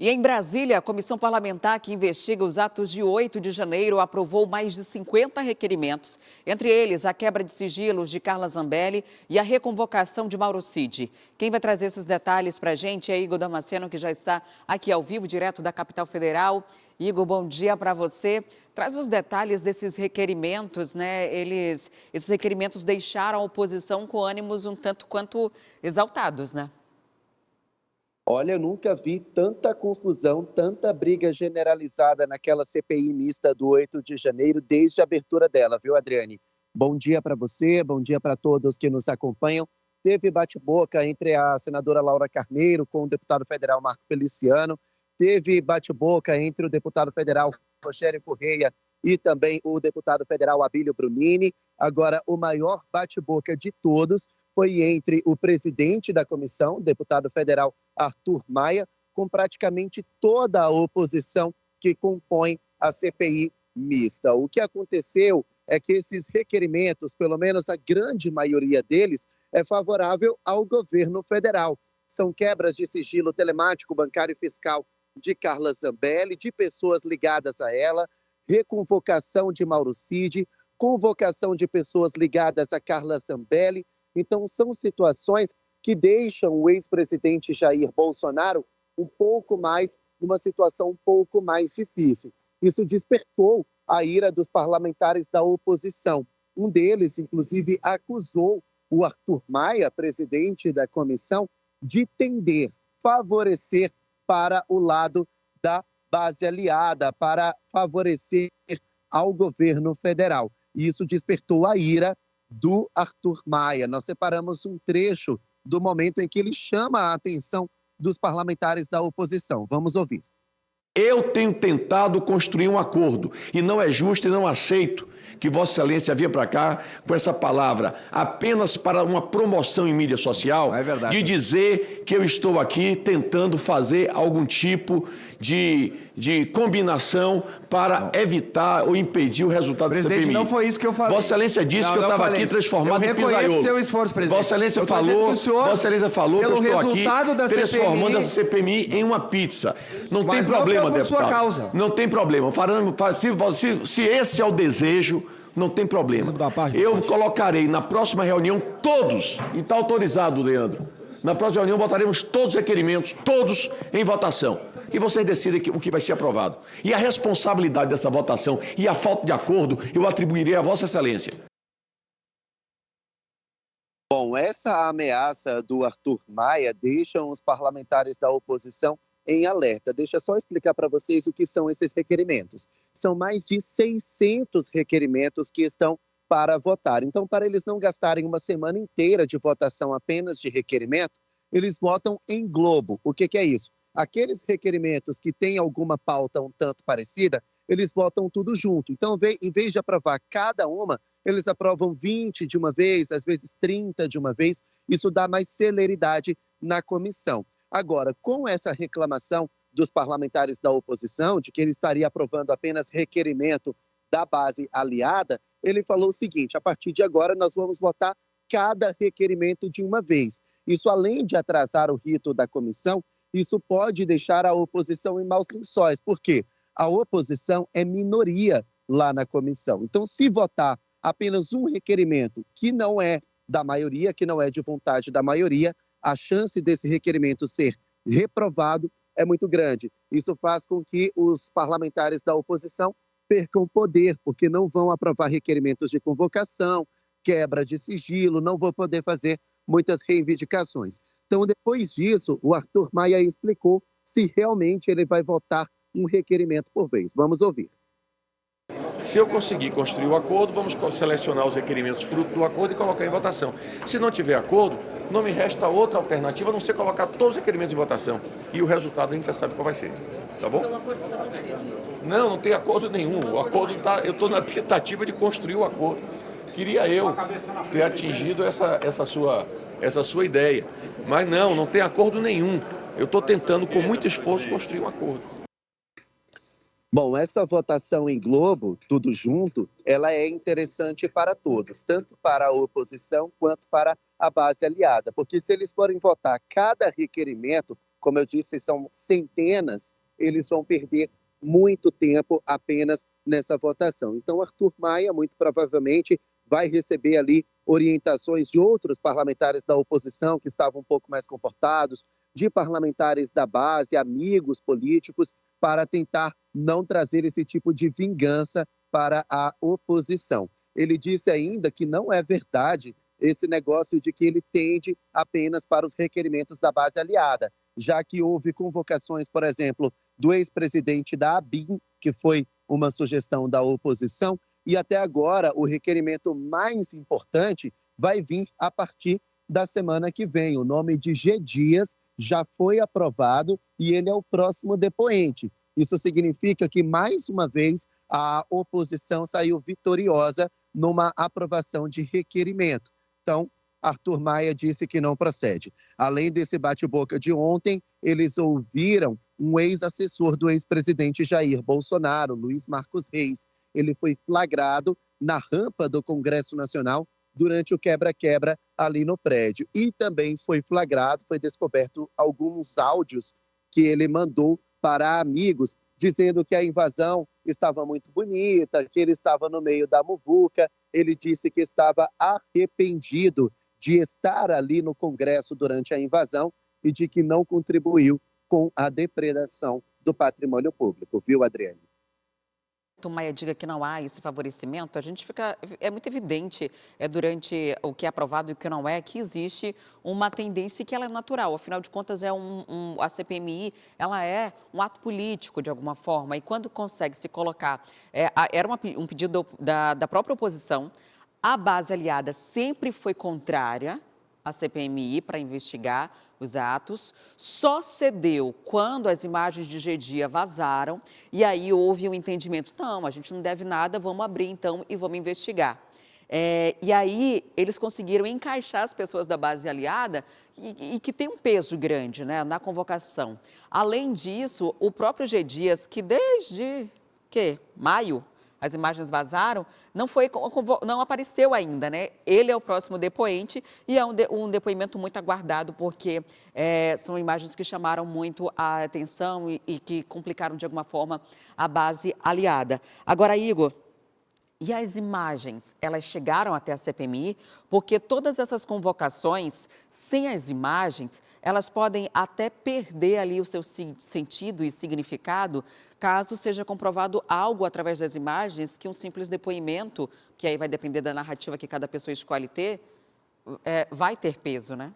E em Brasília, a comissão parlamentar que investiga os atos de 8 de janeiro aprovou mais de 50 requerimentos. Entre eles, a quebra de sigilos de Carla Zambelli e a reconvocação de Mauro Cid. Quem vai trazer esses detalhes para a gente é Igor Damasceno, que já está aqui ao vivo, direto da capital federal. Igor, bom dia para você. Traz os detalhes desses requerimentos, né? Esses requerimentos deixaram a oposição com ânimos um tanto quanto exaltados, né? Olha, eu nunca vi tanta confusão, tanta briga generalizada naquela CPI mista do 8 de janeiro, desde a abertura dela, viu, Adriane? Bom dia para você, bom dia para todos que nos acompanham. Teve bate-boca entre a senadora Laura Carneiro com o deputado federal Marco Feliciano, teve bate-boca entre o deputado federal Rogério Correia e também o deputado federal Abílio Brunini. Agora, o maior bate-boca de todos foi entre o presidente da comissão, o deputado federal Arthur Maia, com praticamente toda a oposição que compõe a CPI mista. O que aconteceu é que esses requerimentos, pelo menos a grande maioria deles, é favorável ao governo federal. São quebras de sigilo telemático, bancário e fiscal de Carla Zambelli, de pessoas ligadas a ela, reconvocação de Mauro Cid, convocação de pessoas ligadas a Carla Zambelli. Então, são situações que deixam o ex-presidente Jair Bolsonaro numa situação um pouco mais difícil. Isso despertou a ira dos parlamentares da oposição. Um deles, inclusive, acusou o Arthur Maia, presidente da comissão, de tender, favorecer para o lado da base aliada, para favorecer ao governo federal. E isso despertou a ira do Arthur Maia. Nós separamos um trecho do momento em que ele chama a atenção dos parlamentares da oposição. Vamos ouvir. Eu tenho tentado construir um acordo e não é justo e não aceito que Vossa Excelência vinha para cá com essa palavra apenas para uma promoção em mídia social, de dizer que eu estou aqui tentando fazer algum tipo de combinação para evitar ou impedir o resultado da CPI. Presidente, não foi isso que eu falei. Vossa Excelência disse que eu estava aqui transformado em pizzaiolo. Eu reconheço o seu esforço, presidente. Vossa Excelência falou que eu estou aqui transformando essa CPI em uma pizza. Não tem problema, deputado. Não tem problema. Se esse é o desejo, não tem problema. Eu colocarei na próxima reunião todos, e está autorizado, Leandro, na próxima reunião botaremos todos os requerimentos, todos em votação. E vocês decidem o que vai ser aprovado. E a responsabilidade dessa votação e a falta de acordo eu atribuirei a Vossa Excelência. Bom, essa ameaça do Arthur Maia deixa os parlamentares da oposição em alerta. Deixa eu só explicar para vocês o que são esses requerimentos. São mais de 600 requerimentos que estão para votar. Então, para eles não gastarem uma semana inteira de votação apenas de requerimento, eles votam em globo. O que é isso? Aqueles requerimentos que têm alguma pauta um tanto parecida, eles votam tudo junto. Então, em vez de aprovar cada uma, eles aprovam 20 de uma vez, às vezes 30 de uma vez. Isso dá mais celeridade na comissão. Agora, com essa reclamação dos parlamentares da oposição, de que ele estaria aprovando apenas requerimento da base aliada, ele falou o seguinte: a partir de agora nós vamos votar cada requerimento de uma vez. Isso, além de atrasar o rito da comissão, isso pode deixar a oposição em maus lençóis. Por quê? A oposição é minoria lá na comissão. Então, se votar apenas um requerimento que não é da maioria, que não é de vontade da maioria, a chance desse requerimento ser reprovado é muito grande. Isso faz com que os parlamentares da oposição percam poder, porque não vão aprovar requerimentos de convocação, quebra de sigilo, não vão poder fazer muitas reivindicações. Então, depois disso, o Arthur Maia explicou se realmente ele vai votar um requerimento por vez. Vamos ouvir. Se eu conseguir construir o acordo, vamos selecionar os requerimentos fruto do acordo e colocar em votação. Se não tiver acordo, não me resta outra alternativa a não ser colocar todos os requerimentos em votação. E o resultado a gente já sabe qual vai ser. Tá bom? Não tem acordo nenhum. O acordo eu estou na tentativa de construir o acordo. Queria eu ter atingido essa sua ideia. Mas não tem acordo nenhum. Eu estou tentando, com muito esforço, construir um acordo. Bom, essa votação em globo, tudo junto, ela é interessante para todos, tanto para a oposição quanto para a base aliada, porque se eles forem votar cada requerimento como eu disse, são centenas, eles vão perder muito tempo apenas nessa votação. Então, Arthur Maia, muito provavelmente, vai receber ali orientações de outros parlamentares da oposição que estavam um pouco mais comportados, de parlamentares da base, amigos políticos, para tentar não trazer esse tipo de vingança para a oposição. Ele disse ainda que não é verdade esse negócio de que ele tende apenas para os requerimentos da base aliada, já que houve convocações, por exemplo, do ex-presidente da ABIN, que foi uma sugestão da oposição, e até agora o requerimento mais importante vai vir a partir da semana que vem. O nome de G. Dias já foi aprovado e ele é o próximo depoente. Isso significa que, mais uma vez, a oposição saiu vitoriosa numa aprovação de requerimento. Então, Arthur Maia disse que não procede. Além desse bate-boca de ontem, eles ouviram um ex-assessor do ex-presidente Jair Bolsonaro, Luiz Marcos Reis. Ele foi flagrado na rampa do Congresso Nacional durante o quebra-quebra ali no prédio. E também foi flagrado, foi descoberto alguns áudios que ele mandou para amigos, dizendo que a invasão estava muito bonita, que ele estava no meio da muvuca. Ele disse que estava arrependido de estar ali no Congresso durante a invasão e de que não contribuiu com a depredação do patrimônio público, viu, Adriane? Maia diga que não há esse favorecimento, é muito evidente durante o que é aprovado e o que não é, que existe uma tendência que ela é natural. Afinal de contas, a CPMI, ela é um ato político de alguma forma, e quando consegue se colocar, era um pedido da própria oposição, a base aliada sempre foi contrária à CPMI para investigar os atos, só cedeu quando as imagens de G. Dias vazaram e aí houve um entendimento, não, a gente não deve nada, vamos abrir então e vamos investigar. E aí eles conseguiram encaixar as pessoas da base aliada e que tem um peso grande, né, na convocação. Além disso, o próprio G. Dias, que desde maio, as imagens vazaram, não apareceu ainda, né? Ele é o próximo depoente e é um depoimento muito aguardado, porque são imagens que chamaram muito a atenção e que complicaram de alguma forma a base aliada. Agora, Igor, e as imagens, elas chegaram até a CPMI, porque todas essas convocações, sem as imagens, elas podem até perder ali o seu sentido e significado, caso seja comprovado algo através das imagens que um simples depoimento, que aí vai depender da narrativa que cada pessoa escolhe ter, vai ter peso, né?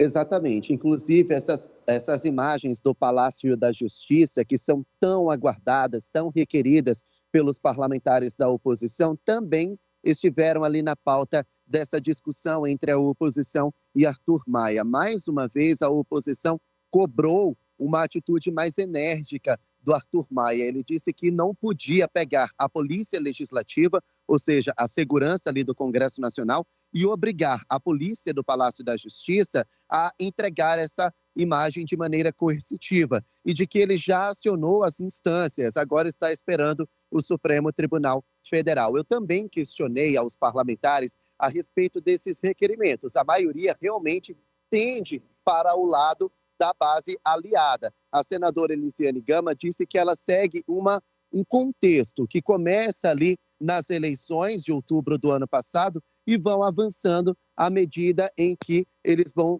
Exatamente. Inclusive, essas imagens do Palácio da Justiça, que são tão aguardadas, tão requeridas pelos parlamentares da oposição, também estiveram ali na pauta dessa discussão entre a oposição e Arthur Maia. Mais uma vez, a oposição cobrou uma atitude mais enérgica do Arthur Maia. Ele disse que não podia pegar a Polícia Legislativa, ou seja, a segurança ali do Congresso Nacional, e obrigar a polícia do Palácio da Justiça a entregar essa imagem de maneira coercitiva, e de que ele já acionou as instâncias, agora está esperando o Supremo Tribunal Federal. Eu também questionei aos parlamentares a respeito desses requerimentos. A maioria realmente tende para o lado da base aliada. A senadora Elisiane Gama disse que ela segue um contexto que começa ali nas eleições de outubro do ano passado e vão avançando à medida em que eles vão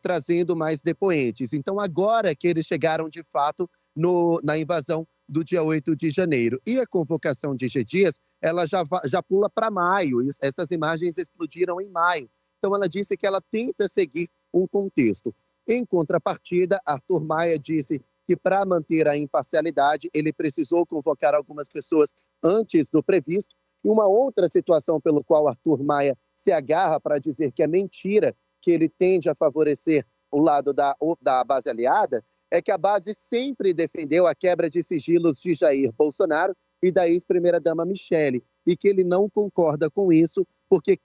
trazendo mais depoentes. Então, agora que eles chegaram, de fato, na invasão do dia 8 de janeiro. E a convocação de G. Dias, ela já pula para maio. Essas imagens explodiram em maio. Então, ela disse que ela tenta seguir um contexto. Em contrapartida, Arthur Maia disse que, para manter a imparcialidade, ele precisou convocar algumas pessoas antes do previsto. E uma outra situação pelo qual Arthur Maia se agarra para dizer que é mentira, que ele tende a favorecer o lado da base aliada, é que a base sempre defendeu a quebra de sigilos de Jair Bolsonaro e da ex-primeira-dama Michele, e que ele não concorda com isso porque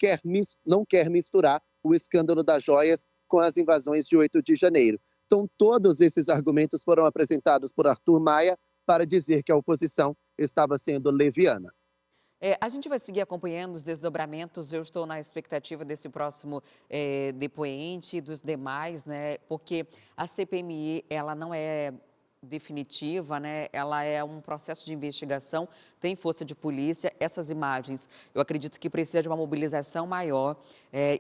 não quer misturar o escândalo das joias com as invasões de 8 de janeiro. Então, todos esses argumentos foram apresentados por Arthur Maia para dizer que a oposição estava sendo leviana. A gente vai seguir acompanhando os desdobramentos. Eu estou na expectativa desse próximo depoente e dos demais, né? Porque a CPMI, ela não é definitiva, né? Ela é um processo de investigação, tem força de polícia. Essas imagens, eu acredito que precisa de uma mobilização maior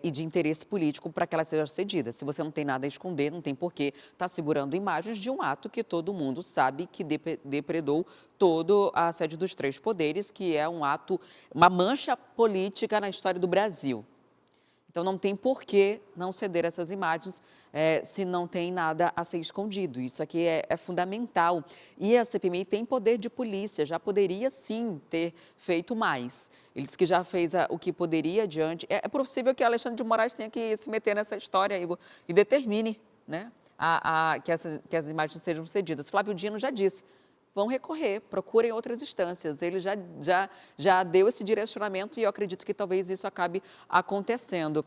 e de interesse político para que ela seja cedida. Se você não tem nada a esconder, não tem por que estar segurando imagens de um ato que todo mundo sabe que depredou todo a sede dos três poderes, que é um ato, uma mancha política na história do Brasil. Então, não tem por que não ceder essas imagens se não tem nada a ser escondido. Isso aqui é fundamental. E a CPMI tem poder de polícia, já poderia sim ter feito mais. Ele disse que já fez o que poderia adiante. É possível que Alexandre de Moraes tenha que se meter nessa história, Igor, e determine, né, que as imagens sejam cedidas. Flávio Dino já disse. Vão recorrer, procurem outras instâncias. Ele já deu esse direcionamento e eu acredito que talvez isso acabe acontecendo.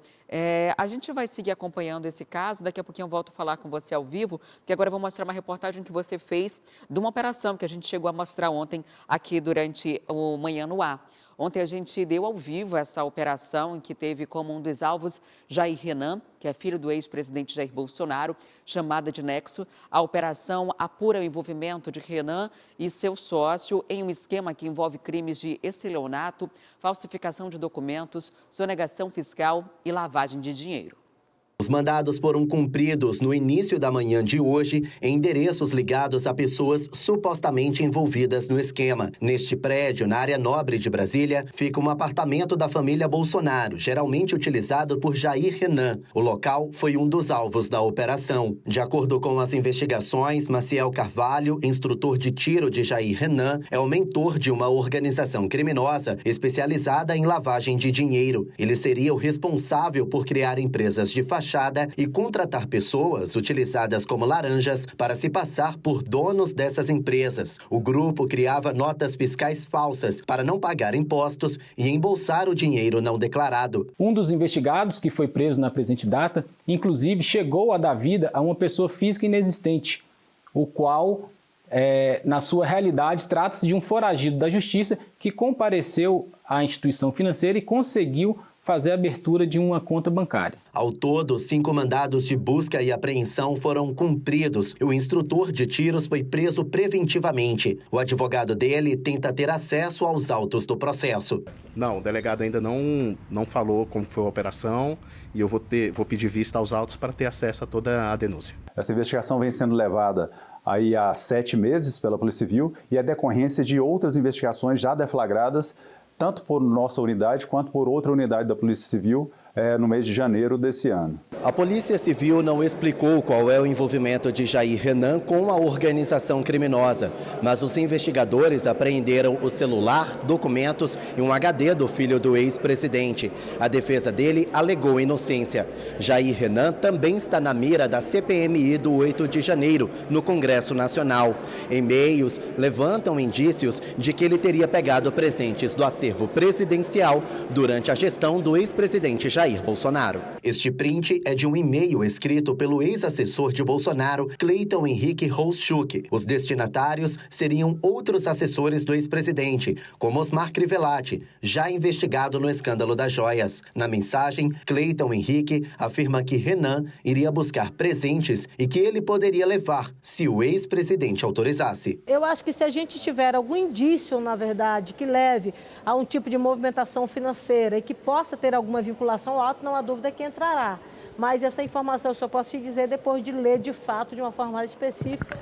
A gente vai seguir acompanhando esse caso, daqui a pouquinho eu volto a falar com você ao vivo, porque agora eu vou mostrar uma reportagem que você fez de uma operação que a gente chegou a mostrar ontem aqui durante o Manhã no Ar. Ontem a gente deu ao vivo essa operação que teve como um dos alvos Jair Renan, que é filho do ex-presidente Jair Bolsonaro, chamada de Nexo. A operação apura o envolvimento de Renan e seu sócio em um esquema que envolve crimes de estelionato, falsificação de documentos, sonegação fiscal e lavagem de dinheiro. Os mandados foram cumpridos no início da manhã de hoje em endereços ligados a pessoas supostamente envolvidas no esquema. Neste prédio, na área nobre de Brasília, fica um apartamento da família Bolsonaro, geralmente utilizado por Jair Renan. O local foi um dos alvos da operação. De acordo com as investigações, Maciel Carvalho, instrutor de tiro de Jair Renan, é o mentor de uma organização criminosa especializada em lavagem de dinheiro. Ele seria o responsável por criar empresas de fachada e contratar pessoas utilizadas como laranjas para se passar por donos dessas empresas. O grupo criava notas fiscais falsas para não pagar impostos e embolsar o dinheiro não declarado. Um dos investigados, que foi preso na presente data, inclusive chegou a dar vida a uma pessoa física inexistente, o qual, na sua realidade, trata-se de um foragido da justiça que compareceu à instituição financeira e conseguiu fazer a abertura de uma conta bancária. Ao todo, 5 mandados de busca e apreensão foram cumpridos e o instrutor de tiros foi preso preventivamente. O advogado dele tenta ter acesso aos autos do processo. Não, o delegado ainda não falou como foi a operação e eu vou pedir vista aos autos para ter acesso a toda a denúncia. Essa investigação vem sendo levada aí há 7 meses pela Polícia Civil e é decorrência de outras investigações já deflagradas tanto por nossa unidade quanto por outra unidade da Polícia Civil no mês de janeiro desse ano. A Polícia Civil não explicou qual é o envolvimento de Jair Renan com a organização criminosa, mas os investigadores apreenderam o celular, documentos e um HD do filho do ex-presidente. A defesa dele alegou inocência. Jair Renan também está na mira da CPMI do 8 de janeiro, no Congresso Nacional. E-mails levantam indícios de que ele teria pegado presentes do acervo presidencial durante a gestão do ex-presidente Jair Bolsonaro. Este print é de um e-mail escrito pelo ex-assessor de Bolsonaro, Cleiton Henrique Holschuk. Os destinatários seriam outros assessores do ex-presidente, como Osmar Crivellati, já investigado no escândalo das joias. Na mensagem, Cleiton Henrique afirma que Renan iria buscar presentes e que ele poderia levar se o ex-presidente autorizasse. Eu acho que se a gente tiver algum indício, na verdade, que leve a um tipo de movimentação financeira e que possa ter alguma vinculação ao auto, não há dúvida que entrará. Mas essa informação eu só posso te dizer depois de ler de fato, de uma forma mais específica,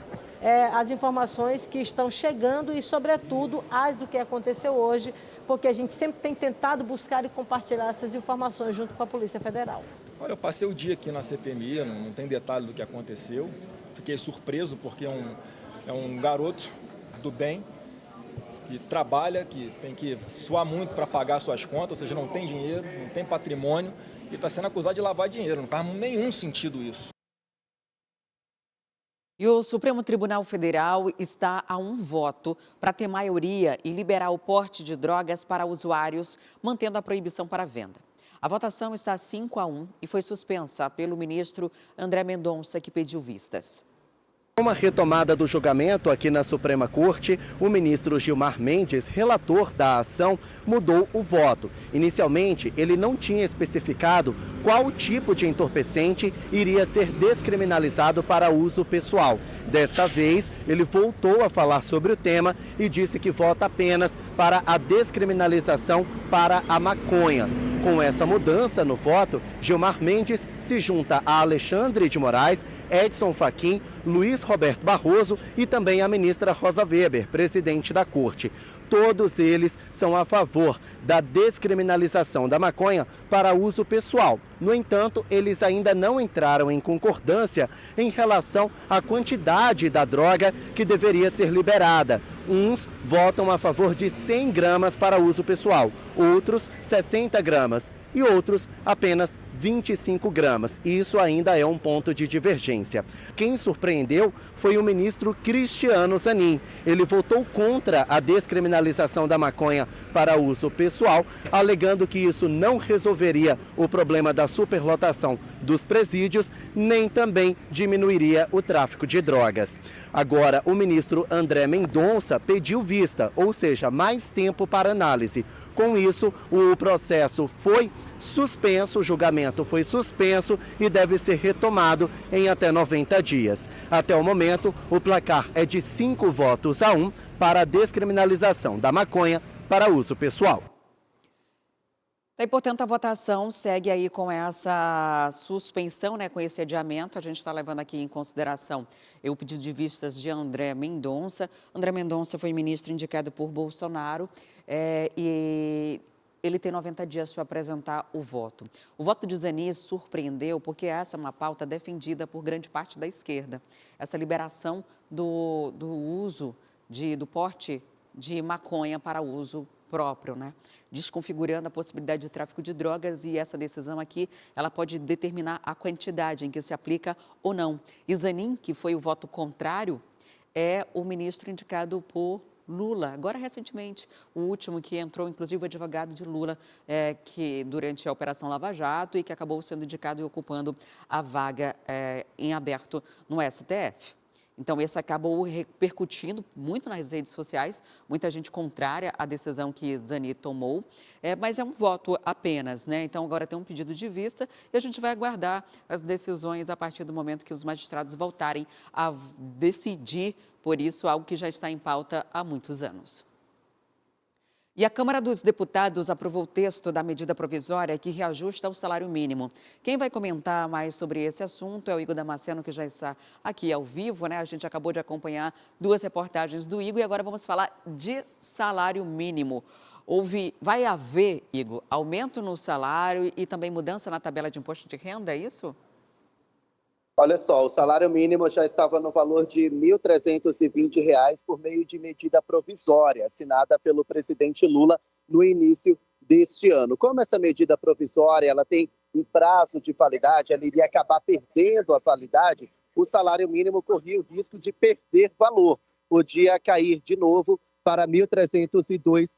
as informações que estão chegando e, sobretudo, as do que aconteceu hoje, porque a gente sempre tem tentado buscar e compartilhar essas informações junto com a Polícia Federal. Olha, eu passei o dia aqui na CPMI, não tem detalhe do que aconteceu. Fiquei surpreso porque é um garoto do bem, que trabalha, que tem que suar muito para pagar suas contas, ou seja, não tem dinheiro, não tem patrimônio e está sendo acusado de lavar dinheiro. Não faz nenhum sentido isso. E o Supremo Tribunal Federal está a um voto para ter maioria e liberar o porte de drogas para usuários, mantendo a proibição para venda. A votação está 5-1 e foi suspensa pelo ministro André Mendonça, que pediu vistas. Com a retomada do julgamento aqui na Suprema Corte, o ministro Gilmar Mendes, relator da ação, mudou o voto. Inicialmente, ele não tinha especificado qual tipo de entorpecente iria ser descriminalizado para uso pessoal. Desta vez, ele voltou a falar sobre o tema e disse que vota apenas para a descriminalização para a maconha. Com essa mudança no voto, Gilmar Mendes se junta a Alexandre de Moraes, Edson Fachin, Luiz Roberto Barroso e também a ministra Rosa Weber, presidente da Corte. Todos eles são a favor da descriminalização da maconha para uso pessoal. No entanto, eles ainda não entraram em concordância em relação à quantidade da droga que deveria ser liberada. Uns votam a favor de 100 gramas para uso pessoal, outros 60 gramas e outros apenas 25 gramas. Isso ainda é um ponto de divergência. Quem surpreendeu foi o ministro Cristiano Zanin. Ele votou contra a descriminalização da maconha para uso pessoal, alegando que isso não resolveria o problema da superlotação dos presídios, nem também diminuiria o tráfico de drogas. Agora, o ministro André Mendonça pediu vista, ou seja, mais tempo para análise. Com isso, o processo foi suspenso, o julgamento foi suspenso e deve ser retomado em até 90 dias. Até o momento, o placar é de 5 votos a 1 para a descriminalização da maconha para uso pessoal. E, portanto, a votação segue aí com essa suspensão, né, com esse adiamento. A gente está levando aqui em consideração o pedido de vistas de André Mendonça. André Mendonça foi ministro indicado por Bolsonaro e ele tem 90 dias para apresentar o voto. O voto de Zanin surpreendeu porque essa é uma pauta defendida por grande parte da esquerda. Essa liberação do uso, do porte de maconha para uso próprio, né? Desconfigurando a possibilidade de tráfico de drogas, e essa decisão aqui, ela pode determinar a quantidade em que se aplica ou não. E Zanin, que foi o voto contrário, é o ministro indicado por Lula. Agora, recentemente, o último que entrou, inclusive o advogado de Lula, que durante a Operação Lava Jato e que acabou sendo indicado e ocupando a vaga em aberto no STF. Então, esse acabou repercutindo muito nas redes sociais, muita gente contrária à decisão que Zanin tomou, mas é um voto apenas, né? Então, agora tem um pedido de vista e a gente vai aguardar as decisões a partir do momento que os magistrados voltarem a decidir, por isso, algo que já está em pauta há muitos anos. E a Câmara dos Deputados aprovou o texto da medida provisória que reajusta o salário mínimo. Quem vai comentar mais sobre esse assunto é o Igor Damasceno, que já está aqui ao vivo, né? A gente acabou de acompanhar 2 reportagens do Igor e agora vamos falar de salário mínimo. Vai haver, Igor, aumento no salário e também mudança na tabela de imposto de renda, é isso? Olha só, o salário mínimo já estava no valor de R$ 1.320 por meio de medida provisória, assinada pelo presidente Lula no início deste ano. Como essa medida provisória ela tem um prazo de validade, ela iria acabar perdendo a validade, o salário mínimo corria o risco de perder valor. Podia cair de novo para R$ 1.302.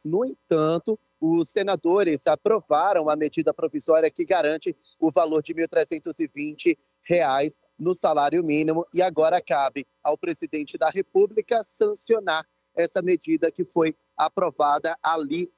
No entanto, os senadores aprovaram a medida provisória que garante o valor de R$ 1.320 no salário mínimo e agora cabe ao presidente da República sancionar essa medida que foi aprovada ali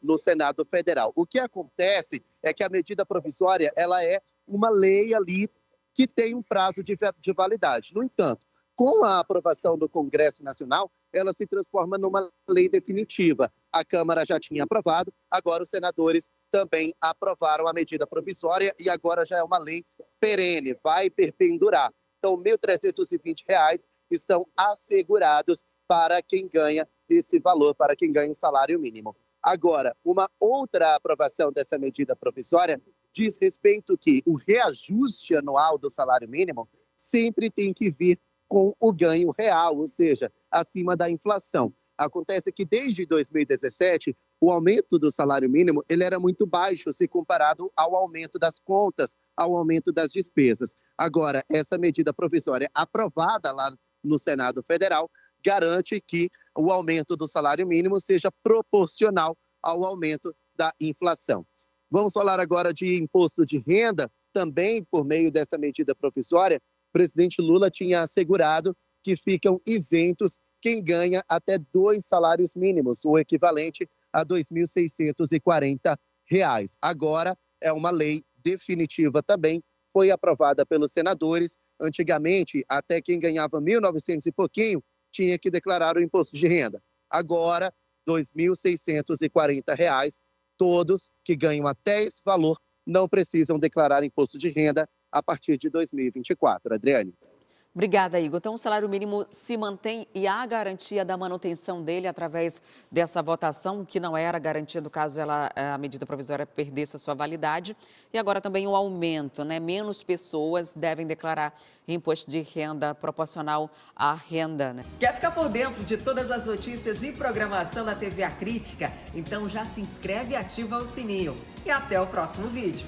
no Senado Federal. O que acontece é que a medida provisória ela é uma lei ali que tem um prazo de validade. No entanto, com a aprovação do Congresso Nacional, ela se transforma numa lei definitiva. A Câmara já tinha aprovado, agora os senadores também aprovaram a medida provisória e agora já é uma lei perene, vai perpendurar. Então, R$ 1.320 estão assegurados para quem ganha esse valor, para quem ganha o salário mínimo. Agora, uma outra aprovação dessa medida provisória diz respeito que o reajuste anual do salário mínimo sempre tem que vir com o ganho real, ou seja, acima da inflação. Acontece que desde 2017, o aumento do salário mínimo ele era muito baixo se comparado ao aumento das contas, ao aumento das despesas. Agora, essa medida provisória aprovada lá no Senado Federal garante que o aumento do salário mínimo seja proporcional ao aumento da inflação. Vamos falar agora de imposto de renda, também por meio dessa medida provisória. presidente Lula tinha assegurado que ficam isentos quem ganha até 2 salários mínimos, o equivalente a R$ 2.640. Agora é uma lei definitiva também, foi aprovada pelos senadores. Antigamente, até quem ganhava 1.900 e pouquinho tinha que declarar o imposto de renda. Agora, R$ 2.640. Todos que ganham até esse valor não precisam declarar imposto de renda a partir de 2024. Adriane. Obrigada, Igor. Então, o salário mínimo se mantém e há garantia da manutenção dele através dessa votação, que não era garantido caso a medida provisória perdesse a sua validade. E agora também o aumento, né? Menos pessoas devem declarar imposto de renda proporcional à renda, né? Quer ficar por dentro de todas as notícias e programação da TV A Crítica? Então já se inscreve e ativa o sininho. E até o próximo vídeo.